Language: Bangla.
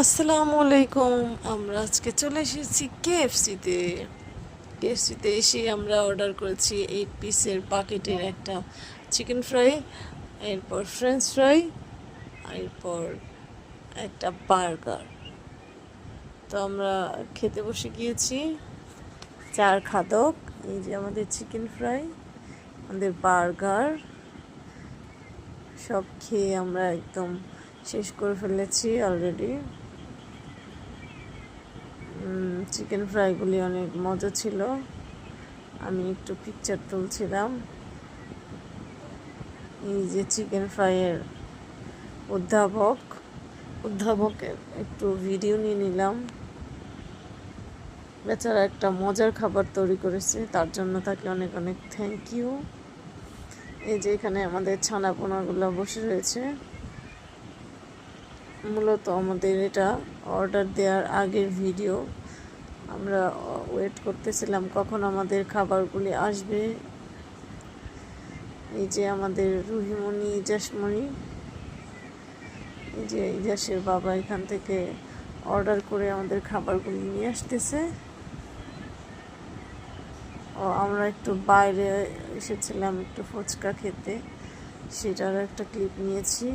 আসসালামু আলাইকুম। আমরা আজকে চলে এসেছি কেএফসিতে এসে আমরা অর্ডার করেছি 8 পিসের বাকেটের একটা চিকেন ফ্রাই, এরপর ফ্রেঞ্চ ফ্রাই, এরপর একটা বার্গার। তো আমরা খেতে বসে গিয়েছি। চার খাদক, এই যে আমাদের চিকেন ফ্রাই, আমাদের বার্গার, সব খেয়ে আমরা একদম শেষ করে ফেলেছি অলরেডি। চিকেন ফ্রাইগুলি অনেক মজা ছিল। আমি একটু পিকচার তুলছিলাম। এই যে চিকেন ফ্রাইয়ের উদ্ভাবকের একটু ভিডিও নিয়ে নিলাম। বেচারা একটা মজার খাবার তৈরি করেছে, তার জন্য তাকে অনেক অনেক থ্যাংক ইউ। এই যে এখানে আমাদের ছানাপোনাগুলো বসে রয়েছে। মূলত আমাদের এটা অর্ডার দেওয়ার আগের ভিডিও। আমরা ওয়েট করতেছিলাম কখন আমাদের খাবারগুলি আসবে। এই যে আমাদের রুহিমণি, ইজাসমণি, এই যে ইজাসের বাবা এখান থেকে অর্ডার করে আমাদের খাবারগুলি নিয়ে আসতেছে। ও আমরা একটু বাইরে এসেছিলাম একটু ফুচকা খেতে, সেটারও একটা ক্লিপ নিয়েছি।